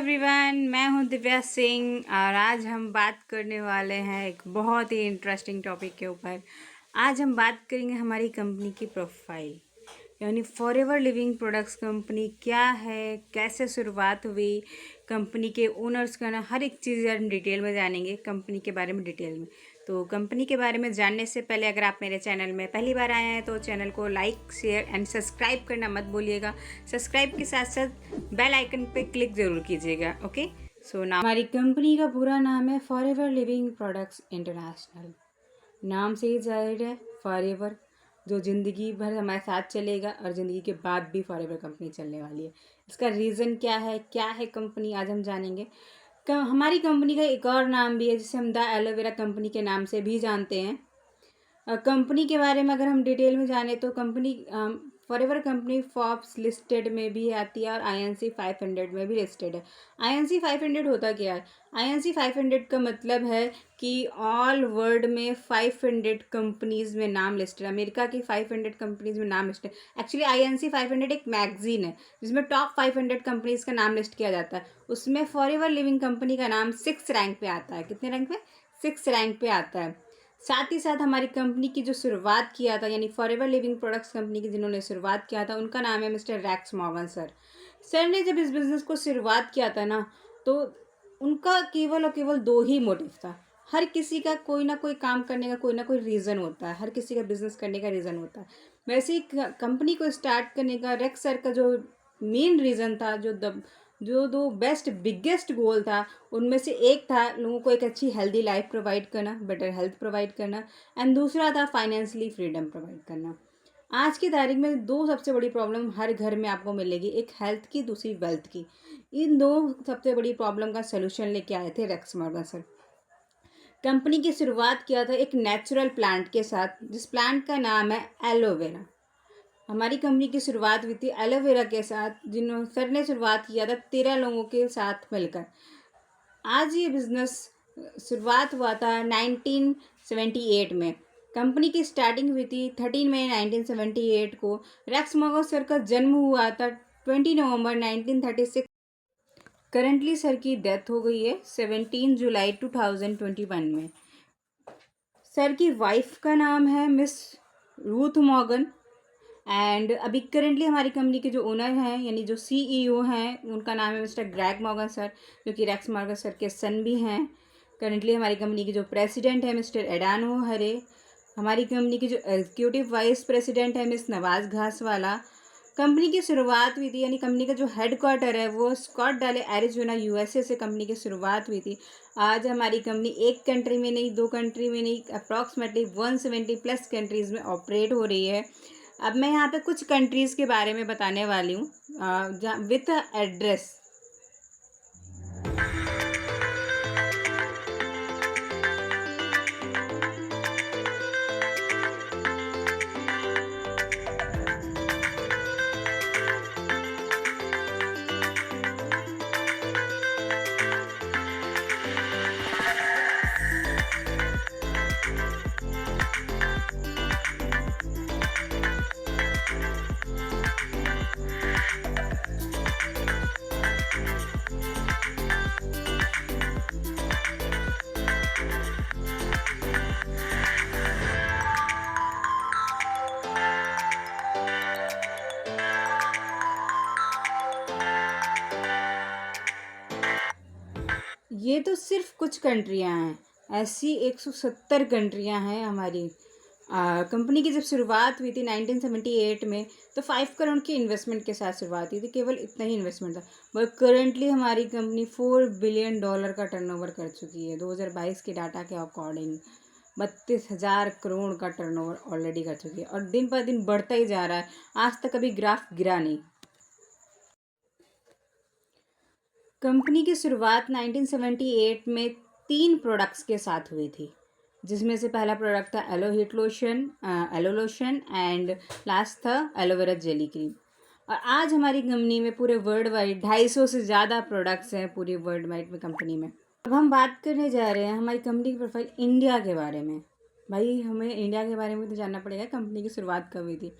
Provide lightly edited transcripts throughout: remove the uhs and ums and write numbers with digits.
Everyone, मैं हूं दिव्या सिंह और आज हम बात करने वाले हैं एक बहुत ही इंटरेस्टिंग टॉपिक के ऊपर। आज हम बात करेंगे हमारी कंपनी की प्रोफाइल, यानी फॉरएवर लिविंग प्रोडक्ट्स कंपनी क्या है, कैसे शुरुआत हुई, कंपनी के ओनर्स का ना हर एक चीज़ हम डिटेल में जानेंगे कंपनी के बारे में डिटेल में। तो कंपनी के बारे में जानने से पहले अगर आप मेरे चैनल में पहली बार आए हैं तो चैनल को लाइक शेयर एंड सब्सक्राइब करना मत भूलिएगा। सब्सक्राइब के साथ साथ बेल आइकन पे क्लिक ज़रूर कीजिएगा। ओके, सो नाम हमारी कंपनी का पूरा नाम है फॉरएवर लिविंग प्रोडक्ट्स इंटरनेशनल। नाम से ही जाहिर है फॉरएवर, जो ज़िंदगी भर हमारे साथ चलेगा और ज़िंदगी के बाद भी फॉरएवर कंपनी चलने वाली है। इसका रीज़न क्या है कंपनी, आज हम जानेंगे। हमारी कंपनी का एक और नाम भी है जिसे हम द एलोवेरा कंपनी के नाम से भी जानते हैं। कंपनी के बारे में अगर हम डिटेल में जाने तो company forever company Forbes listed में भी आती है और INC 500 में भी लिस्टेड है। INC 500 होता क्या है? INC 500 का मतलब है कि ऑल वर्ल्ड में 500 कंपनीज़ में नाम लिस्टेड है। अमेरिका की 500 कंपनीज़ में नाम लिस्टेड। एक्चुअली INC 500 एक मैगजीन है जिसमें टॉप 500 कंपनीज़ का नाम लिस्ट किया जाता है। उसमें फॉरएवर लिविंग कंपनी का नाम 6 रैंक पे आता है। कितने रैंक पे? 6 रैंक पे आता है। साथ ही साथ हमारी कंपनी की जो शुरुआत किया था, यानी फॉरएवर लिविंग प्रोडक्ट्स कंपनी की जिन्होंने शुरुआत किया था, उनका नाम है mister Rex Morgan sir. Sir ने जब इस बिज़नेस को शुरुआत किया था ना, तो उनका केवल और केवल दो ही मोटिव था। हर किसी का कोई ना कोई काम करने का कोई ना कोई रीज़न होता है, हर किसी का बिज़नेस करने का रीज़न होता है। वैसे ही कंपनी को स्टार्ट करने का रैक्स सर का जो मेन रीज़न था, जो दो बेस्ट बिगेस्ट गोल था, उनमें से एक था लोगों को एक अच्छी हेल्दी लाइफ प्रोवाइड करना, बेटर हेल्थ प्रोवाइड करना, एंड दूसरा था फाइनेंशियली फ्रीडम प्रोवाइड करना। आज की तारीख में दो सबसे बड़ी प्रॉब्लम हर घर में आपको मिलेगी, एक हेल्थ की, दूसरी वेल्थ की। इन दो सबसे बड़ी प्रॉब्लम का सोल्यूशन लेके आए थे रैक्स मॉर्गन सर। कंपनी की शुरुआत किया था एक नेचुरल प्लांट के साथ, जिस प्लांट का नाम है एलोवेरा। हमारी कंपनी की शुरुआत हुई थी एलोवेरा के साथ, जिन्होंने सर ने शुरुआत किया था 13 लोगों के साथ मिलकर। आज ये बिज़नेस शुरुआत हुआ था 1978 में। कंपनी की स्टार्टिंग हुई थी 13 मई 1978 को। रैक्स मॉर्गन सर का जन्म हुआ था 20 नवंबर 1936। करंटली सर की डेथ हो गई है 17 जुलाई 2021 में। सर की वाइफ का नाम है मिस रूथ मॉर्गन, एंड अभी करेंटली हमारी कंपनी के जो ओनर हैं, यानी जो CEO हैं, उनका नाम है मिस्टर ग्रेग मॉर्गन सर, जो कि रैक्स मॉर्गन सर के सन भी हैं। करेंटली हमारी कंपनी के जो प्रेसिडेंट है मिस्टर एडानो हरे। हमारी कंपनी की जो एग्जीक्यूटिव वाइस प्रेसिडेंट है मिस नवाज घासवाला। कंपनी की शुरुआत हुई थी, यानी कंपनी का जो हेडक्वार्टर है वो स्कॉटडेल एरिज़ोना USA से कंपनी की शुरुआत हुई थी। आज हमारी कंपनी एक कंट्री में नहीं, दो कंट्री में नहीं, अप्रॉक्सीमेटली 170+ कंट्रीज़ में ऑपरेट हो रही है। अब मैं यहाँ पे कुछ कंट्रीज़ के बारे में बताने वाली हूँ विथ एड्रेस। ये तो सिर्फ कुछ कंट्रियां हैं, ऐसी 170 कंट्रियां हैं हमारी। कंपनी की जब शुरुआत हुई थी 1978 में, तो 5 करोड़ की इन्वेस्टमेंट के साथ शुरुआत हुई थी, केवल इतना ही इन्वेस्टमेंट था। बट करेंटली हमारी कंपनी $4 बिलियन का टर्नओवर कर चुकी है। 2022 के डाटा के अकॉर्डिंग 32,000 करोड़ का टर्नओवर ऑलरेडी कर चुकी है, और दिन पर दिन बढ़ता ही जा रहा है। आज तक कभी ग्राफ गिरा नहीं। कंपनी की शुरुआत 1978 में 3 प्रोडक्ट्स के साथ हुई थी, जिसमें से पहला प्रोडक्ट था एलो लोशन एंड लास्ट था एलोवेरा जेली क्रीम। और आज हमारी कंपनी में पूरे वर्ल्ड वाइड 250 से ज़्यादा प्रोडक्ट्स हैं पूरी वर्ल्ड वाइड में कंपनी में। अब हम बात करने जा रहे हैं हमारी कंपनी की प्रोफाइल इंडिया के बारे में। भाई हमें इंडिया के बारे में तो जानना पड़ेगा, कंपनी की शुरुआत कब हुई थी।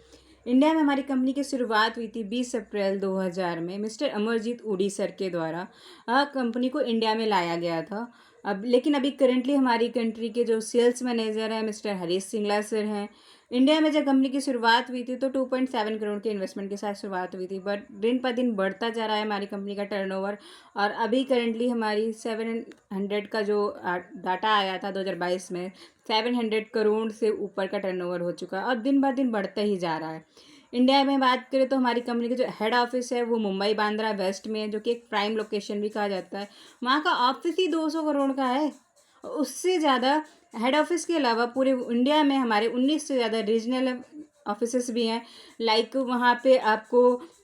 इंडिया में हमारी कंपनी की शुरुआत हुई थी 20 अप्रैल 2000 में मिस्टर अमरजीत उडी सर के द्वारा। कंपनी को इंडिया में लाया गया था। अब लेकिन अभी करंटली हमारी कंट्री के जो सेल्स मैनेजर हैं मिस्टर हरीश सिंगला सर हैं। इंडिया में जब कंपनी की शुरुआत हुई थी तो 2.7 करोड़ के इन्वेस्टमेंट के साथ शुरुआत हुई थी, बट दिन पर दिन बढ़ता जा रहा है हमारी कंपनी का टर्नओवर। और अभी करंटली हमारी 700 का जो डाटा आया था 2022 में, 700 करोड़ से ऊपर का टर्नओवर हो चुका है और दिन ब दिन बढ़ता ही जा रहा है। इंडिया में बात करें तो हमारी कंपनी का जो हेड ऑफिस है वो मुंबई बांद्रा वेस्ट में है, जो कि एक प्राइम लोकेशन भी कहा जाता है। वहाँ का ऑफिस ही 200 करोड़ का है। उससे ज़्यादा हेड ऑफिस के अलावा पूरे इंडिया में हमारे 19 से ज़्यादा रीजनल ऑफिसेस भी हैं। लाइक वहाँ पे आपको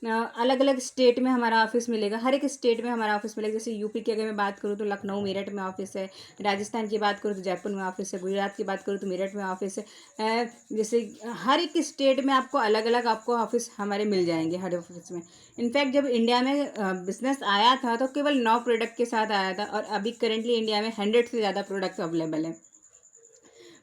अलग अलग स्टेट में हमारा ऑफिस मिलेगा, हर एक स्टेट में हमारा ऑफिस मिलेगा। जैसे यूपी की अगर मैं बात करूँ तो लखनऊ मेरठ में ऑफिस है, राजस्थान की बात करूँ तो जयपुर में ऑफिस है, गुजरात की बात करूँ तो मेरठ में ऑफिस है। जैसे हर एक स्टेट में आपको अलग अलग आपको ऑफिस हमारे मिल जाएंगे हर ऑफिस में। इनफैक्ट जब इंडिया में बिजनेस आया था तो केवल 9 प्रोडक्ट के साथ आया था और अभी करेंटली इंडिया में 100 से ज़्यादा प्रोडक्ट अवेलेबल है।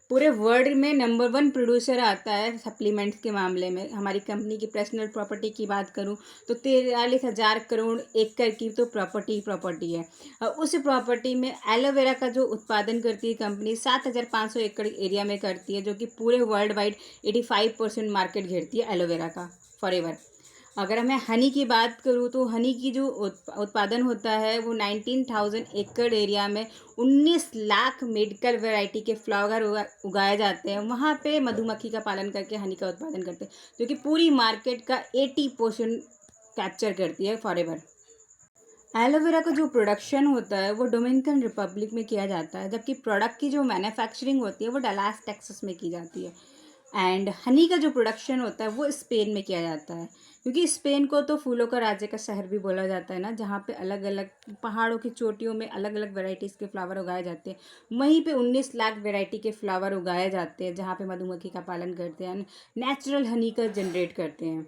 पूरे वर्ल्ड में नंबर 1 प्रोड्यूसर आता है सप्लीमेंट्स के मामले में। हमारी कंपनी की पर्सनल प्रॉपर्टी की बात करूं तो 43,000 करोड़ एकड़ की तो प्रॉपर्टी है। और उस प्रॉपर्टी में एलोवेरा का जो उत्पादन करती है कंपनी 7,500 एकड़ एरिया में करती है, जो कि पूरे वर्ल्ड वाइड 85% मार्केट घेरती है एलोवेरा का फॉरएवर। अगर मैं हनी की बात करूँ तो हनी की जो उत्पादन होता है वो 19,000 एकड़ एरिया में 19 लाख मेडिकल वैरायटी के फ्लावर उगाए जाते हैं। वहाँ पे मधुमक्खी का पालन करके हनी का उत्पादन करते हैं, जो कि पूरी मार्केट का 80% कैप्चर करती है फॉरएवर। एलोवेरा का जो प्रोडक्शन होता है वो डोमिनिकन रिपब्लिक में किया जाता है, जबकि प्रोडक्ट की जो मैन्युफैक्चरिंग होती है वो डलास टेक्सास में की जाती है। एंड हनी का जो प्रोडक्शन होता है वो स्पेन में किया जाता है, क्योंकि स्पेन को तो फूलों का राज्य का शहर भी बोला जाता है ना, जहाँ पे अलग अलग पहाड़ों की चोटियों में अलग अलग वेराइटीज़ के फ्लावर उगाए जाते हैं। वहीं पे 19 लाख वेराइटी के फ्लावर उगाए जाते हैं, जहाँ पे मधुमक्खी का पालन करते हैं, नेचुरल हनी का जनरेट करते हैं।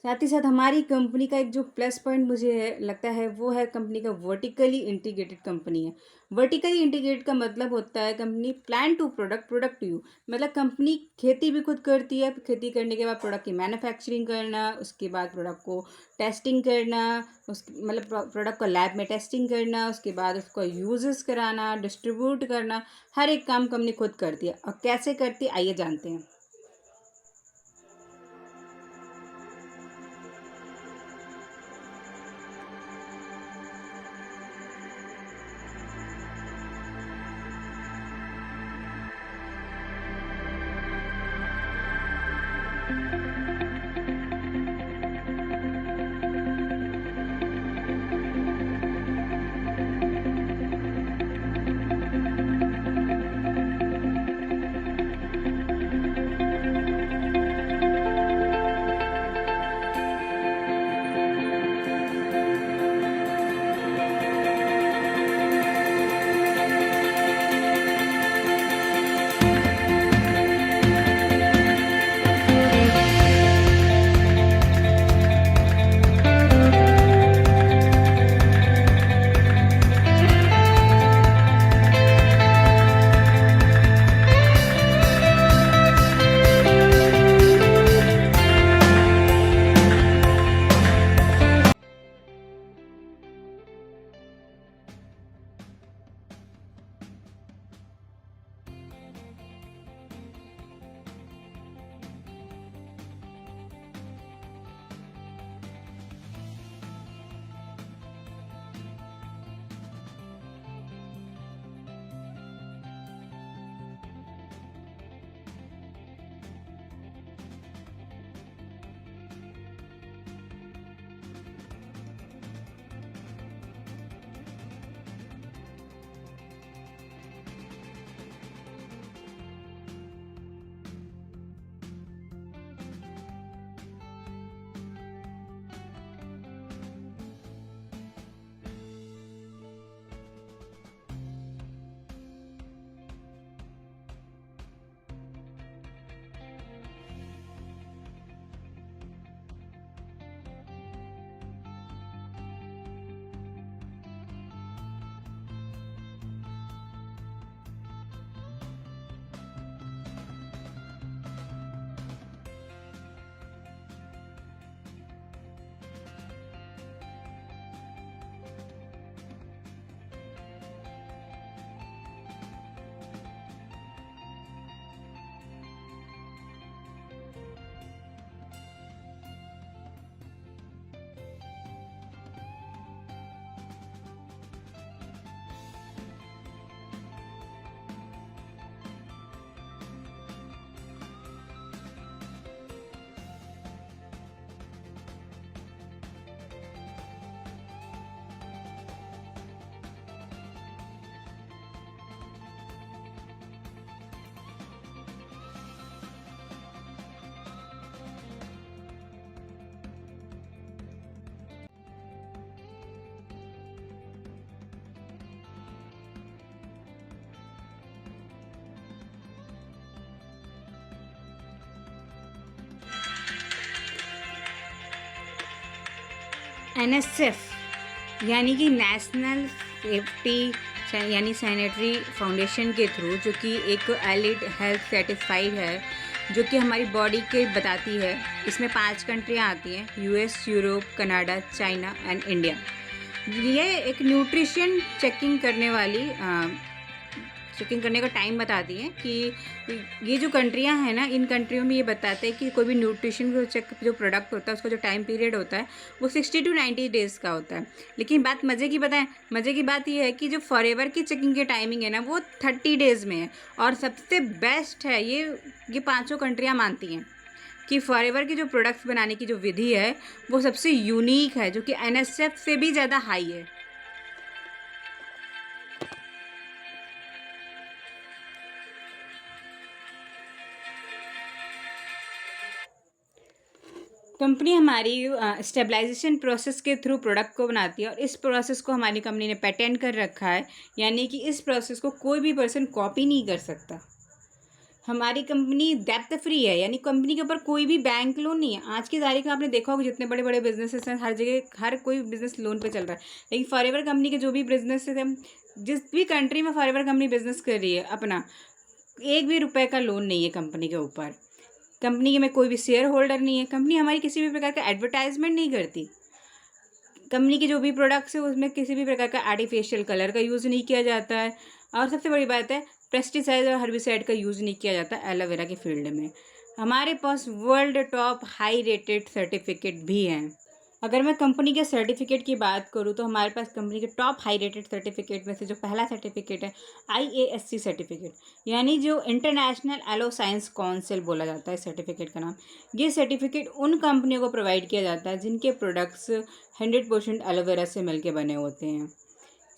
साथ ही साथ हमारी कंपनी का एक जो प्लस पॉइंट मुझे लगता है वो है कंपनी का वर्टिकली इंटीग्रेटेड कंपनी है। वर्टिकली इंटीग्रेटेड का मतलब होता है company plan to product, product to you. मतलब कंपनी खेती भी खुद करती है, खेती करने के बाद प्रोडक्ट की मैन्युफैक्चरिंग करना, उसके बाद प्रोडक्ट को टेस्टिंग करना, उस मतलब प्रोडक्ट को लैब में टेस्टिंग करना, उसके बाद उसको यूजेस कराना, डिस्ट्रीब्यूट करना, हर एक काम कंपनी खुद करती है। और कैसे करती है आइए जानते हैं। NSF यानी कि नेशनल सेफ्टी यानी सैनिटरी फाउंडेशन के थ्रू, जो कि एक एलिड हेल्थ सर्टिफाइड है, जो कि हमारी बॉडी के बताती है। इसमें 5 कंट्रियाँ आती हैं, US, Europe, Canada, China and India. ये एक न्यूट्रिशन चेकिंग करने का टाइम बताती हैं कि ये जो कंट्रियां हैं ना, इन कंट्रियों में ये बताते हैं कि कोई भी न्यूट्रिशन जो प्रोडक्ट होता है उसका जो टाइम पीरियड होता है वो 60 to 90 डेज़ का होता है। लेकिन बात मज़े की बताएं, मज़े की बात ये है कि जो फॉरएवर की चेकिंग की टाइमिंग है ना, वो 30 डेज़ में है। और सबसे बेस्ट है ये 5 कंट्रियाँ मानती हैं कि फॉरएवर के जो प्रोडक्ट्स बनाने की जो विधि है वो सबसे यूनिक है, जो कि NSF से भी ज़्यादा हाई है। कंपनी हमारी स्टेबलाइजेशन प्रोसेस के थ्रू प्रोडक्ट को बनाती है, और इस प्रोसेस को हमारी कंपनी ने पेटेंट कर रखा है, यानी कि इस प्रोसेस को कोई भी पर्सन कॉपी नहीं कर सकता। हमारी कंपनी डेप्थ फ्री है, यानी कंपनी के ऊपर कोई भी बैंक लोन नहीं है। आज की तारीख में आपने देखा होगा जितने बड़े बड़े बिजनेसेस हैं, हर जगह हर कोई बिजनेस लोन पे चल रहा है। लेकिन फॉरएवर कंपनी के जो भी बिजनेस है, जिस भी कंट्री में फॉरएवर कंपनी बिजनेस कर रही है अपना, 1 भी रुपए का लोन नहीं है कंपनी के ऊपर। कंपनी में कोई भी शेयर होल्डर नहीं है। कंपनी हमारी किसी भी प्रकार का एडवर्टाइजमेंट नहीं करती। कंपनी के जो भी प्रोडक्ट्स है उसमें किसी भी प्रकार का आर्टिफिशियल कलर का यूज़ नहीं किया जाता है। और सबसे बड़ी बात है, पेस्टिसाइड और हर्बिसाइड का यूज़ नहीं किया जाता एलोवेरा के फील्ड में। हमारे पास world top high rated certificate भी हैं। अगर मैं कंपनी के सर्टिफिकेट की बात करूँ तो हमारे पास कंपनी के टॉप हाई रेटेड सर्टिफिकेट में से जो पहला सर्टिफिकेट है IASC सर्टिफिकेट, यानी जो इंटरनेशनल एलो साइंस काउंसिल बोला जाता है सर्टिफिकेट का नाम। ये सर्टिफिकेट उन कंपनियों को प्रोवाइड किया जाता है जिनके प्रोडक्ट्स 100% एलोवेरा से मिलके बने होते हैं।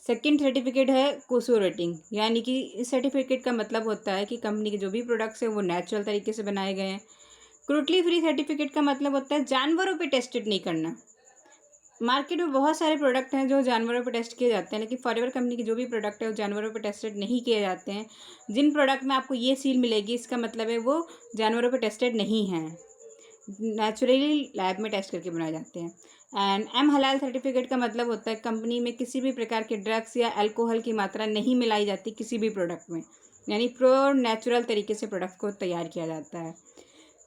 सेकेंड सर्टिफिकेट है कोसो रेटिंग, यानी कि इस सर्टिफिकेट का मतलब होता है कि कंपनी के जो भी प्रोडक्ट्स हैं वो नेचुरल तरीके से बनाए गए हैं। क्रूटली फ्री सर्टिफिकेट का मतलब होता है जानवरों पे टेस्टेड नहीं करना। मार्केट में बहुत सारे प्रोडक्ट हैं जो जानवरों पर टेस्ट किए जाते हैं, लेकिन फॉरएवर कंपनी के जो भी प्रोडक्ट है वो जानवरों पर टेस्टेड नहीं किए जाते हैं। जिन प्रोडक्ट में आपको ये सील मिलेगी, इसका मतलब है वो जानवरों पर टेस्टेड नहीं हैं, नेचुरली लैब में टेस्ट करके बनाए जाते हैं। एंड एम हलाल सर्टिफिकेट का मतलब होता है कंपनी में किसी भी प्रकार के ड्रग्स या अल्कोहल की मात्रा नहीं मिलाई जाती किसी भी प्रोडक्ट में, यानी प्योर नेचुरल तरीके से प्रोडक्ट को तैयार किया जाता है।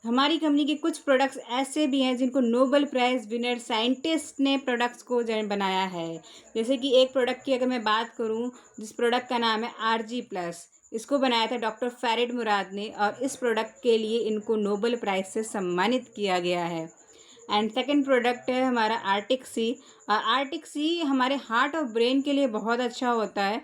हमारी कंपनी के कुछ प्रोडक्ट्स ऐसे भी हैं जिनको नोबेल प्राइज़ विनर साइंटिस्ट ने प्रोडक्ट्स को बनाया है। जैसे कि एक प्रोडक्ट की अगर मैं बात करूं, जिस प्रोडक्ट का नाम है RG+, इसको बनाया था डॉक्टर फैरिड मुराद ने, और इस प्रोडक्ट के लिए इनको नोबेल प्राइज़ से सम्मानित किया गया है। एंड सेकंड प्रोडक्ट है हमारा आर्टिक सी। आर्टिक सी हमारे हार्ट और ब्रेन के लिए बहुत अच्छा होता है।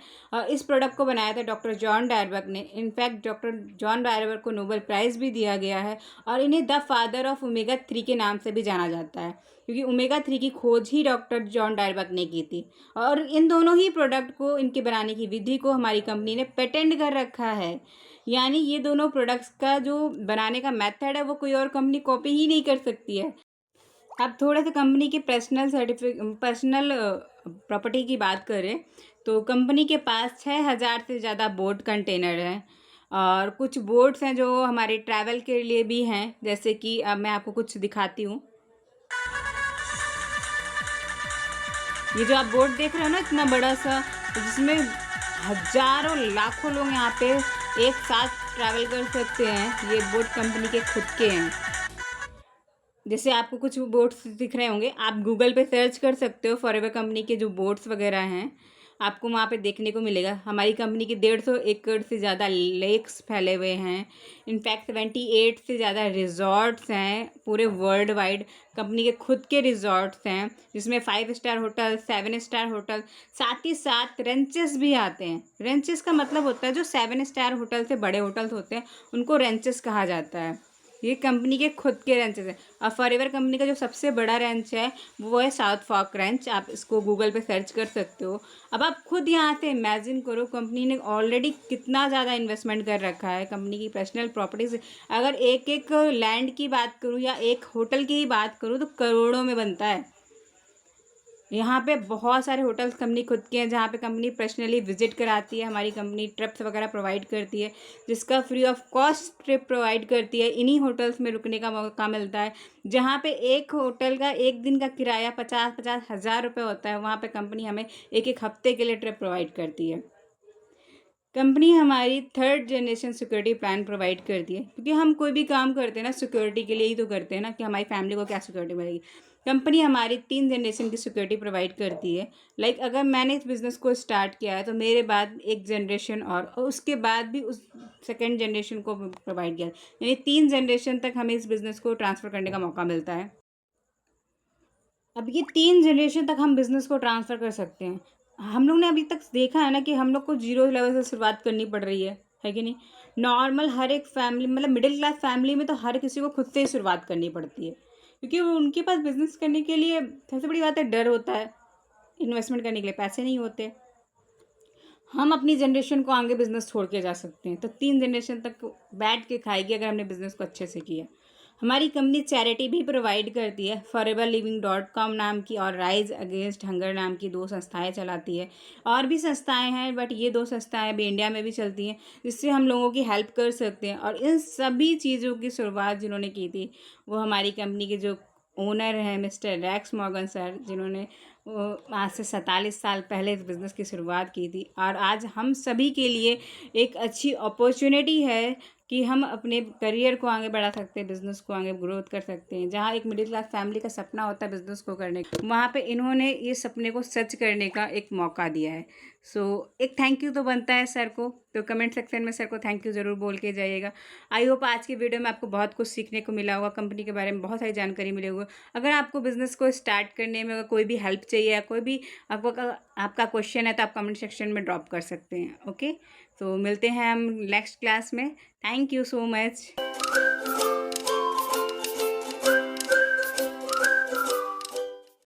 इस प्रोडक्ट को बनाया था डॉक्टर जॉन डायरबर्ग ने। इनफैक्ट डॉक्टर जॉन डायरबर्ग को नोबेल प्राइज़ भी दिया गया है, और इन्हें द फादर ऑफ ओमेगा 3 के नाम से भी जाना जाता है, क्योंकि ओमेगा 3 की खोज ही डॉक्टर जॉन डायरबर्ग ने की थी। और इन दोनों ही प्रोडक्ट को, इनके बनाने की विधि को हमारी कंपनी ने पेटेंट कर रखा है। यानी ये दोनों प्रोडक्ट्स का जो बनाने का मेथड है वो कोई और कंपनी कॉपी ही नहीं कर सकती है। अब थोड़ा सा कंपनी की पर्सनल प्रॉपर्टी की बात करें तो कंपनी के पास 6000 से ज़्यादा बोट कंटेनर हैं, और कुछ बोट्स हैं जो हमारे ट्रैवल के लिए भी हैं। जैसे कि अब मैं आपको कुछ दिखाती हूँ। ये जो आप बोट देख रहे हो ना, इतना बड़ा सा, जिसमें हजारों लाखों लोग यहाँ पे एक साथ ट्रैवल कर सकते हैं, ये बोट कंपनी के खुद के हैं। जैसे आपको कुछ बोट्स दिख रहे होंगे, आप गूगल पे सर्च कर सकते हो फॉरएवर कंपनी के जो बोट्स वगैरह हैं, आपको वहाँ पे देखने को मिलेगा। हमारी कंपनी के 150 एकड़ से ज़्यादा लेक्स फैले हुए हैं। इनफैक्ट 78 से ज़्यादा रिजॉर्ट्स हैं पूरे वर्ल्ड वाइड। कंपनी के खुद के रिजॉर्ट्स हैं जिसमें 5 स्टार होटल, 7 स्टार होटल, साथ ही साथ रेंचेस भी आते हैं। रेंचेस का मतलब होता है जो 7 स्टार होटल से बड़े होटल्स होते हैं उनको रेंचेस कहा जाता है। ये कंपनी के खुद के रेंचेस हैं। और फॉरएवर कंपनी का जो सबसे बड़ा रेंच है वो है साउथ फॉक रेंच। आप इसको गूगल पे सर्च कर सकते हो। अब आप खुद यहाँ से इमेजिन करो कंपनी ने ऑलरेडी कितना ज़्यादा इन्वेस्टमेंट कर रखा है कंपनी की पर्सनल प्रॉपर्टीज। अगर एक एक लैंड की बात करूँ या एक होटल की ही बात करूँ तो करोड़ों में बनता है। यहाँ पे बहुत सारे होटल्स कंपनी खुद के हैं, जहाँ पे कंपनी पर्सनली विजिट कराती है। हमारी कंपनी ट्रिप्स वगैरह प्रोवाइड करती है, जिसका free of cost trip provide करती है। इन्हीं होटल्स में रुकने का मौका मिलता है, जहाँ पे एक होटल का एक दिन का किराया 50-50 हज़ार रुपये होता है, वहाँ पे कंपनी हमें एक एक हफ्ते के लिए ट्रिप प्रोवाइड करती है। कंपनी हमारी 3rd generation security plan provide करती है, क्योंकि हम कोई भी काम करते हैं ना सिक्योरिटी के लिए ही तो करते हैं ना, कि हमारी फैमिली को क्या सिक्योरिटी मिलेगी। कंपनी हमारी 3 जनरेशन की सिक्योरिटी प्रोवाइड करती है। लाइक अगर मैंने इस बिज़नेस को स्टार्ट किया है तो मेरे बाद एक जनरेशन और उसके बाद भी उस 2nd जनरेशन को प्रोवाइड किया, यानी 3 जनरेशन तक हमें इस बिज़नेस को ट्रांसफ़र करने का मौका मिलता है। अब ये 3 जनरेशन तक हम बिज़नेस को ट्रांसफ़र कर सकते हैं। हम लोग ने अभी तक देखा है ना कि हम लोग को ज़ीरो लेवल से शुरुआत करनी पड़ रही है कि नहीं? नॉर्मल हर एक फैमिली, मतलब मिडिल क्लास फैमिली में तो हर किसी को खुद से ही शुरुआत करनी पड़ती है, क्योंकि वो उनके पास बिज़नेस करने के लिए सबसे बड़ी बात है डर होता है, इन्वेस्टमेंट करने के लिए पैसे नहीं होते। हम अपनी जनरेशन को आगे बिज़नेस छोड़ के जा सकते हैं, तो 3 जनरेशन तक बैठ के खाएगी अगर हमने बिज़नेस को अच्छे से किया। हमारी कंपनी चैरिटी भी प्रोवाइड करती है। foreverliving.com नाम की और राइज अगेंस्ट हंगर नाम की 2 संस्थाएं चलाती है। और भी संस्थाएं हैं, बट ये 2 संस्थाएं भी इंडिया में भी चलती हैं, जिससे हम लोगों की हेल्प कर सकते हैं। और इन सभी चीज़ों की शुरुआत जिन्होंने की थी वो हमारी कंपनी के जो ओनर हैं मिस्टर रैक्स मॉर्गन सर, जिन्होंने आज से 47 साल पहले इस बिज़नेस की शुरुआत की थी। और आज हम सभी के लिए एक अच्छी अपॉर्चुनिटी है कि हम अपने करियर को आगे बढ़ा सकते हैं, बिज़नेस को आगे ग्रोथ कर सकते हैं। जहाँ एक मिडिल क्लास फैमिली का सपना होता है बिज़नेस को करने का, वहाँ पे इन्होंने ये सपने को सच करने का एक मौका दिया है। सो एक थैंक यू तो बनता है सर को, तो कमेंट सेक्शन में सर को थैंक यू ज़रूर बोल के जाइएगा। आई होप आज की वीडियो में आपको बहुत कुछ सीखने को मिला होगा, कंपनी के बारे में बहुत सारी जानकारी मिली होगी। अगर आपको बिज़नेस को स्टार्ट करने में अगर कोई भी हेल्प चाहिए या कोई भी आपका क्वेश्चन है तो आप कमेंट सेक्शन में ड्रॉप कर सकते हैं। ओके, तो मिलते हैं हम नेक्स्ट क्लास में। Thank you so much.